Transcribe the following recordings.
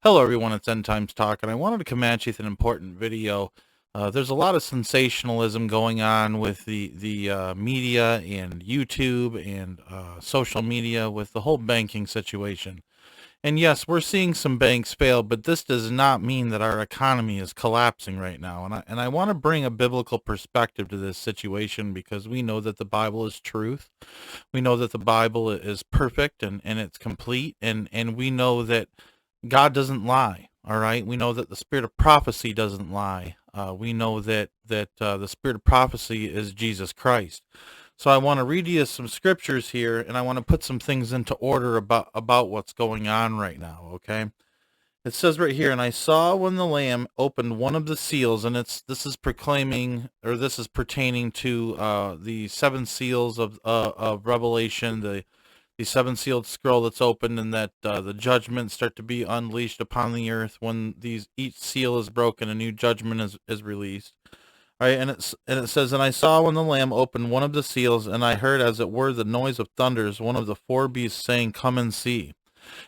Hello, everyone. It's End Times Talk, and I wanted to come at you with an important video. There's a lot of sensationalism going on with the media and YouTube and social media with the whole banking situation. And yes, we're seeing some banks fail, but this does not mean that our economy is collapsing right now. And I want to bring a biblical perspective to this situation because we know that the Bible is truth. We know that the Bible is perfect and it's complete, and we know that God doesn't lie. All right. We know that the spirit of prophecy doesn't lie. We know that the spirit of prophecy is Jesus Christ. So I want to read you some scriptures here, and I want to put some things into order about what's going on right now. Okay. It says right here, and I saw when the Lamb opened one of the seals, and this is proclaiming, or this is pertaining to the seven seals of Revelation, the seven sealed scroll that's opened, and that the judgments start to be unleashed upon the earth when each seal is broken, a new judgment is released. All right, and it says, and I saw when the Lamb opened one of the seals, and I heard as it were the noise of thunders, one of the four beasts saying, "Come and see."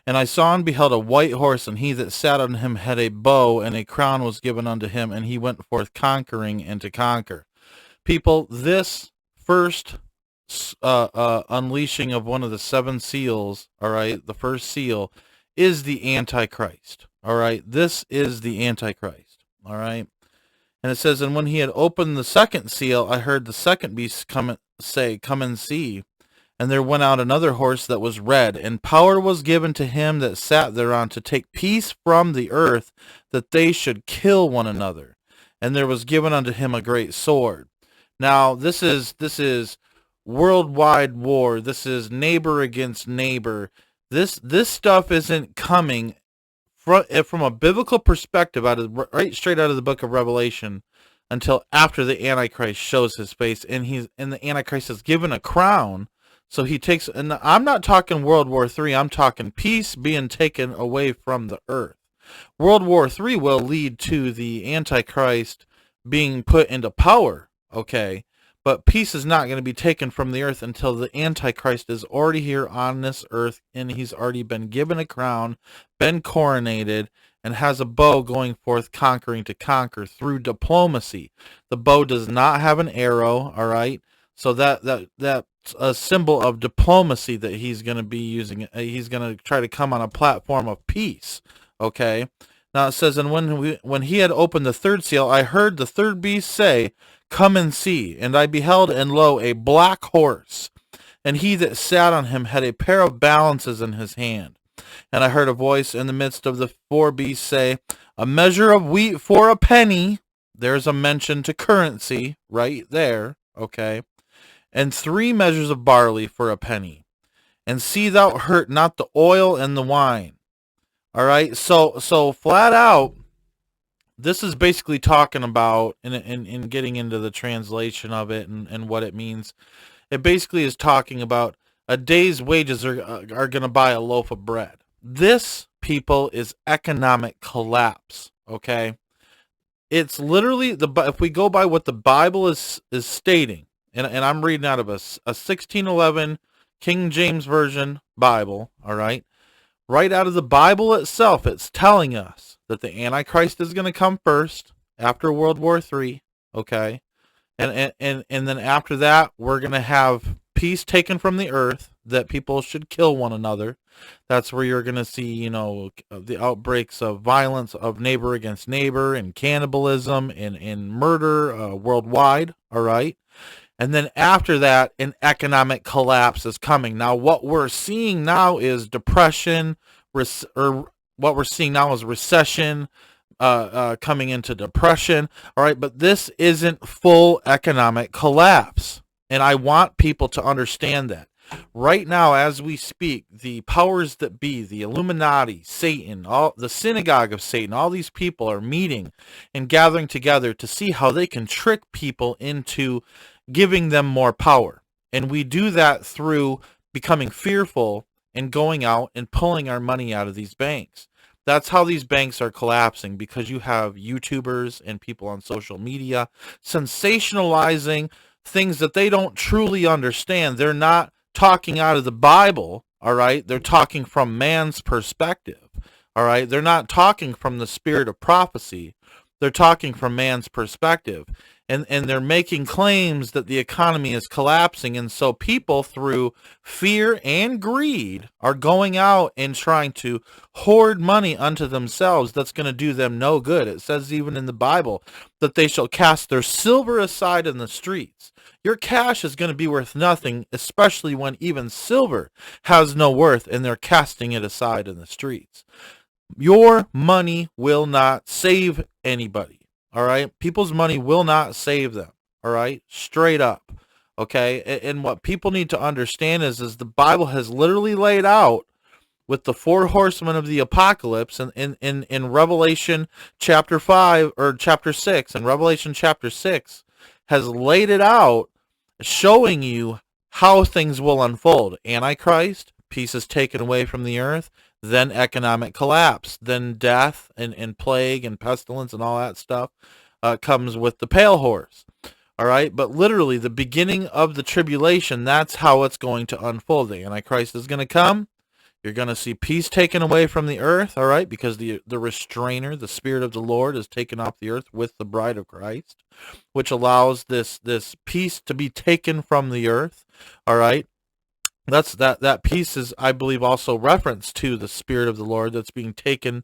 And I saw and beheld a white horse, and he that sat on him had a bow, and a crown was given unto him, and he went forth conquering and to conquer. People, this first unleashing of one of the seven seals, all right, the first seal, is the Antichrist. All right, this is the Antichrist. All right, and it says, and when he had opened the second seal, I heard the second beast say, "Come and see." And there went out another horse that was red, and power was given to him that sat thereon to take peace from the earth, that they should kill one another. And there was given unto him a great sword. Now, this is worldwide war. This is neighbor against neighbor. This stuff isn't coming from a biblical perspective, right straight out of the book of Revelation, until after the Antichrist shows his face, and the Antichrist is given a crown. So he takes, and I'm not talking World War III, I'm talking peace being taken away from the earth. World War III will lead to the Antichrist being put into power, okay? But peace is not going to be taken from the earth until the Antichrist is already here on this earth, and he's already been given a crown, been coronated, and has a bow going forth conquering to conquer through diplomacy. The bow does not have an arrow, all right? So that's a symbol of diplomacy that he's going to be using. He's going to try to come on a platform of peace. Okay. Now it says, and when he had opened the third seal, I heard the third beast say, "Come and see." And I beheld, and lo, a black horse, and he that sat on him had a pair of balances in his hand. And I heard a voice in the midst of the four beasts say, "A measure of wheat for a penny." There's a mention to currency right there. Okay. "And 3 measures of barley for a penny. And see thou hurt not the oil and the wine." All right, so flat out, this is basically talking about, in getting into the translation of it and what it means. It basically is talking about a day's wages are going to buy a loaf of bread. This, people, is economic collapse. Okay, it's literally if we go by what the Bible is stating. And I'm reading out of a 1611 King James Version Bible, all right? Right out of the Bible itself, it's telling us that the Antichrist is going to come first after World War III, okay? And then after that, we're going to have peace taken from the earth, that people should kill one another. That's where you're going to see, the outbreaks of violence of neighbor against neighbor and cannibalism and murder worldwide, all right? And then after that, an economic collapse is coming. Now, what we're seeing now is depression, or what we're seeing now is recession, coming into depression. All right, but this isn't full economic collapse. And I want people to understand that. Right now, as we speak, the powers that be, the Illuminati, Satan, the synagogue of Satan, all these people are meeting and gathering together to see how they can trick people into giving them more power. And we do that through becoming fearful and going out and pulling our money out of these banks. That's how these banks are collapsing, because you have YouTubers and people on social media sensationalizing things that they don't truly understand. They're not talking out of the Bible, all right? They're talking from man's perspective. All right. They're not talking from the spirit of prophecy. They're talking from man's perspective. And they're making claims that the economy is collapsing. And so people, through fear and greed, are going out and trying to hoard money unto themselves. That's going to do them no good. It says even in the Bible that they shall cast their silver aside in the streets. Your cash is going to be worth nothing, especially when even silver has no worth and they're casting it aside in the streets. Your money will not save anybody. All right. People's money will not save them. All right. Straight up. Okay. And what people need to understand is the Bible has literally laid out with the four horsemen of the apocalypse in Revelation chapter 5 or chapter 6, and Revelation chapter 6 has laid it out, showing you how things will unfold. Antichrist, peace is taken away from the earth, then economic collapse, then death and plague and pestilence and all that stuff comes with the pale horse. All right, but literally the beginning of the tribulation, that's how it's going to unfold. The Antichrist is going to come. You're going to see peace taken away from the earth, all right, because the restrainer, the Spirit of the Lord, is taken off the earth with the bride of Christ, which allows this peace to be taken from the earth, all right. That piece is, I believe, also reference to the Spirit of the Lord that's being taken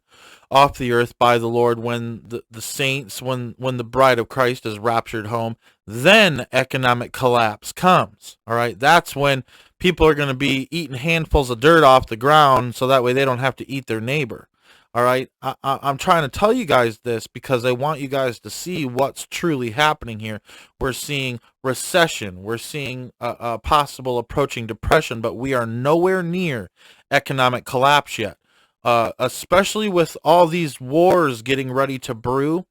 off the earth by the Lord when the saints, when the bride of Christ is raptured home. Then economic collapse comes. All right, that's when people are going to be eating handfuls of dirt off the ground, so that way they don't have to eat their neighbor. All right, I'm trying to tell you guys this because I want you guys to see what's truly happening here. We're seeing recession. We're seeing a possible approaching depression, but we are nowhere near economic collapse yet, especially with all these wars getting ready to brew.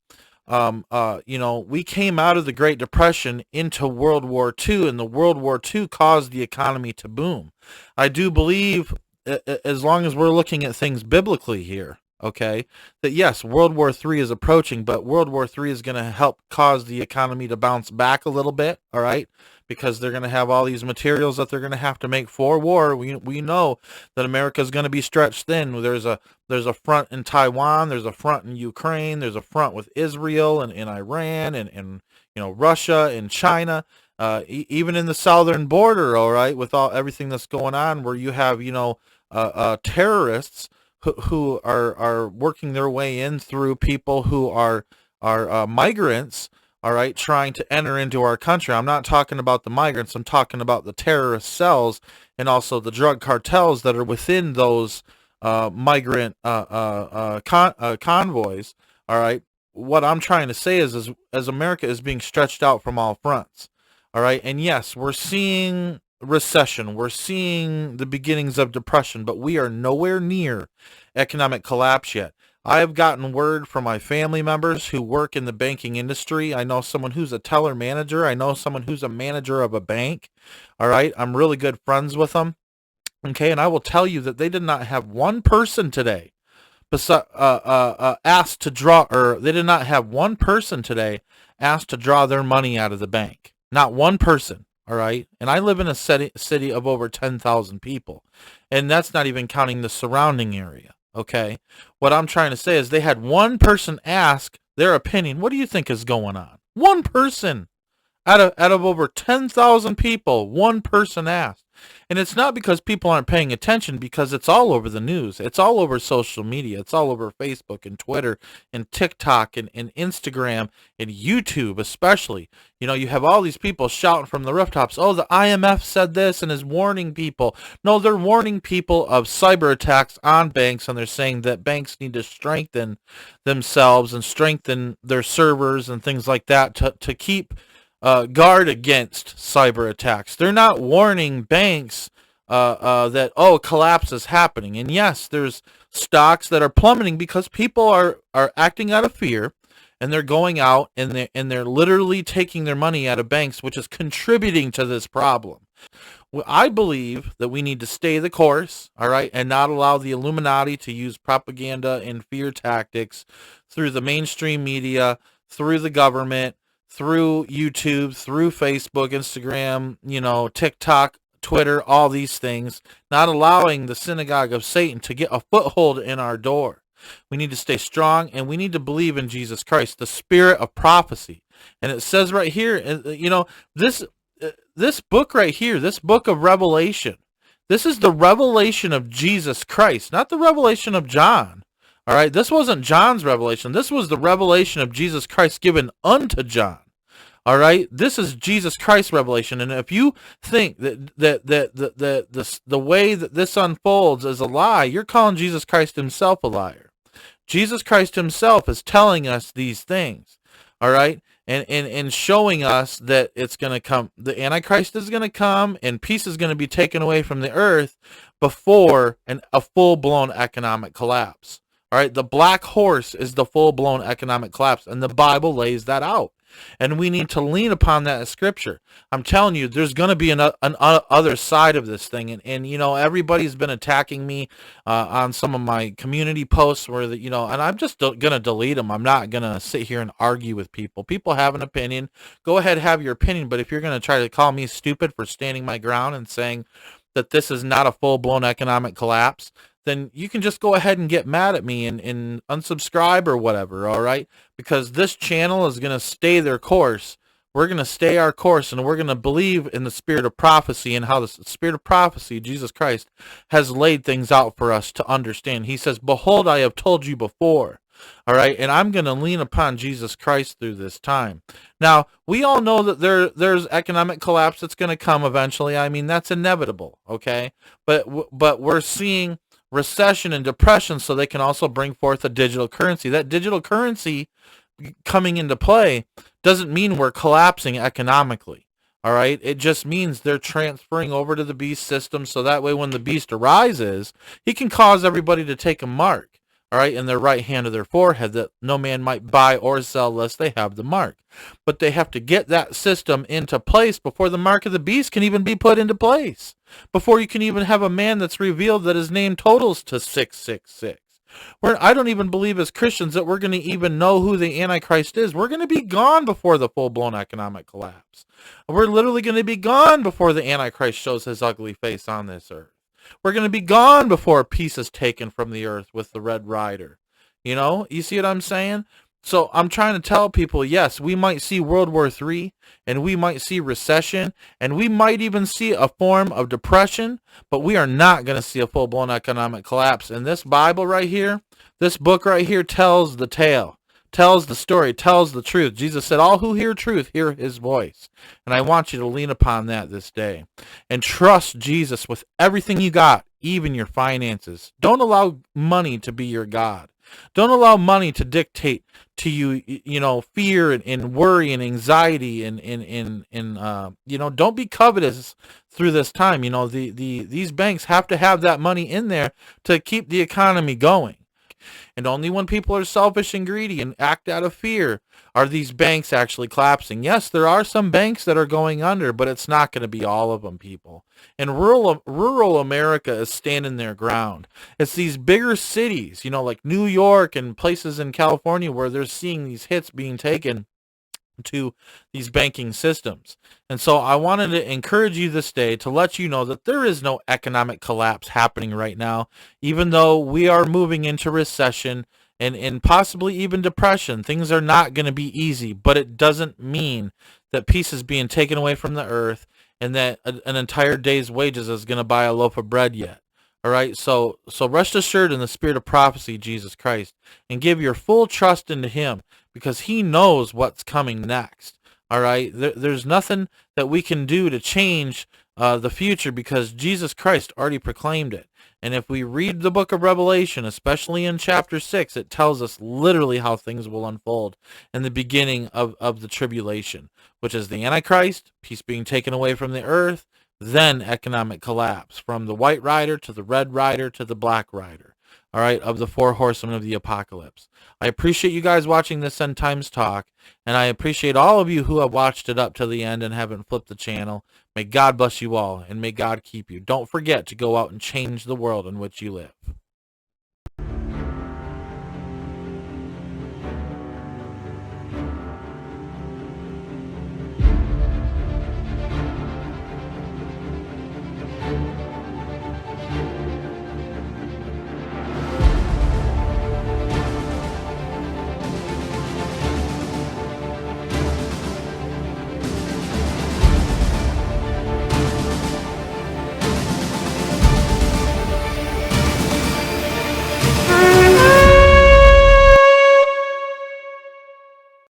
We came out of the Great Depression into World War II, and the World War II caused the economy to boom. I do believe, as long as we're looking at things biblically here, okay, that yes, World War III is approaching, but World War III is going to help cause the economy to bounce back a little bit, all right, because they're going to have all these materials that they're going to have to make for war. We know that America is going to be stretched thin. There's a front in Taiwan, there's a front in Ukraine, there's a front with Israel and Iran and Russia and China, even in the southern border, all right, with everything that's going on, where you have terrorists who are working their way in through people who are migrants, all right, trying to enter into our country. I'm not talking about the migrants. I'm talking about the terrorist cells and also the drug cartels that are within those migrant convoys, all right. What I'm trying to say is as America is being stretched out from all fronts, all right, and yes, we're seeing recession, we're seeing the beginnings of depression, but we are nowhere near economic collapse yet. I have gotten word from my family members who work in the banking industry. I know someone who's a teller manager. I know someone who's a manager of a bank. All right, I'm really good friends with them. Okay, and I will tell you that they did not have one person today asked to draw, or they did not have one person today asked to draw their money out of the bank. Not one person. All right. And I live in a city of over 10,000 people. And that's not even counting the surrounding area. Okay. What I'm trying to say is they had one person ask their opinion. What do you think is going on? One person out of over 10,000 people, one person asked. And it's not because people aren't paying attention, because it's all over the news. It's all over social media. It's all over Facebook and Twitter and TikTok and Instagram and YouTube especially. You have all these people shouting from the rooftops, oh, the IMF said this and is warning people. No, they're warning people of cyber attacks on banks, and they're saying that banks need to strengthen themselves and strengthen their servers and things like that to keep guard against cyber attacks. They're not warning banks that, collapse is happening. And yes, there's stocks that are plummeting because people are acting out of fear, and they're going out and they're literally taking their money out of banks, which is contributing to this problem. Well, I believe that we need to stay the course, all right, and not allow the Illuminati to use propaganda and fear tactics through the mainstream media, through the government, through YouTube, through Facebook, Instagram, TikTok, Twitter, all these things, not allowing the synagogue of Satan to get a foothold in our door. We need to stay strong, and we need to believe in Jesus Christ, the spirit of prophecy. And it says right here, this book right here, this book of Revelation, this is the revelation of Jesus Christ, not the revelation of John. All right, this wasn't John's revelation. This was the revelation of Jesus Christ given unto John. All right, this is Jesus Christ's revelation, and if you think that the way that this unfolds is a lie, you're calling Jesus Christ himself a liar. Jesus Christ himself is telling us these things. All right, and showing us that it's going to come, the Antichrist is going to come, and peace is going to be taken away from the earth before a full-blown economic collapse. All right, the black horse is the full-blown economic collapse, and the Bible lays that out. And we need to lean upon that as scripture. I'm telling you, there's going to be an other side of this thing. And you know, everybody's been attacking me on some of my community posts where, and I'm just going to delete them. I'm not going to sit here and argue with people. People have an opinion. Go ahead, have your opinion. But if you're going to try to call me stupid for standing my ground and saying that this is not a full-blown economic collapse, then you can just go ahead and get mad at me and unsubscribe or whatever, all right? Because this channel is going to stay their course. We're going to stay our course, and we're going to believe in the spirit of prophecy and how the spirit of prophecy, Jesus Christ, has laid things out for us to understand. He says, behold, I have told you before. All right, and I'm going to lean upon Jesus Christ through this time. Now, we all know that there's economic collapse that's going to come eventually. I mean, that's inevitable, okay? But we're seeing recession and depression, so they can also bring forth a digital currency. That digital currency coming into play doesn't mean we're collapsing economically. All right, it just means they're transferring over to the beast system, so that way when the beast arises, he can cause everybody to take a mark, all right, in their right hand of their forehead, that no man might buy or sell lest they have the mark. But they have to get that system into place before the mark of the beast can even be put into place, before you can even have a man that's revealed that his name totals to 666. I don't even believe as Christians that we're going to even know who the Antichrist is. We're going to be gone before the full-blown economic collapse. We're literally going to be gone before the Antichrist shows his ugly face on this earth. We're going to be gone before peace is taken from the earth with the Red Rider. You see what I'm saying? So I'm trying to tell people, yes, we might see World War III, and we might see recession, and we might even see a form of depression, but we are not going to see a full-blown economic collapse. And this Bible right here, this book right here tells the tale, tells the story, tells the truth. Jesus said, all who hear truth, hear his voice. And I want you to lean upon that this day. And trust Jesus with everything you got, even your finances. Don't allow money to be your God. Don't allow money to dictate to you, fear and worry and anxiety and don't be covetous through this time. These banks have to have that money in there to keep the economy going. And only when people are selfish and greedy and act out of fear are these banks actually collapsing. Yes, there are some banks that are going under, but it's not going to be all of them, people. And rural America is standing their ground. It's these bigger cities, like New York and places in California where they're seeing these hits being taken to these banking systems. And so I wanted to encourage you this day to let you know that there is no economic collapse happening right now, even though we are moving into recession and possibly even depression. Things are not going to be easy, but it doesn't mean that peace is being taken away from the earth and that an entire day's wages is going to buy a loaf of bread yet. All right, so rest assured in the spirit of prophecy, Jesus Christ, and give your full trust into him, because he knows what's coming next. All right, there's nothing that we can do to change the future, because Jesus Christ already proclaimed it. And if we read the book of Revelation, especially in chapter 6, it tells us literally how things will unfold in the beginning of the tribulation, which is the Antichrist, peace being taken away from the earth, then economic collapse, from the white rider to the red rider to the black rider, all right, of the four horsemen of the apocalypse. I appreciate you guys watching this End Times Talk, and I appreciate all of you who have watched it up to the end and haven't flipped the channel. May God bless you all, and may God keep you. Don't forget to go out and change the world in which you live.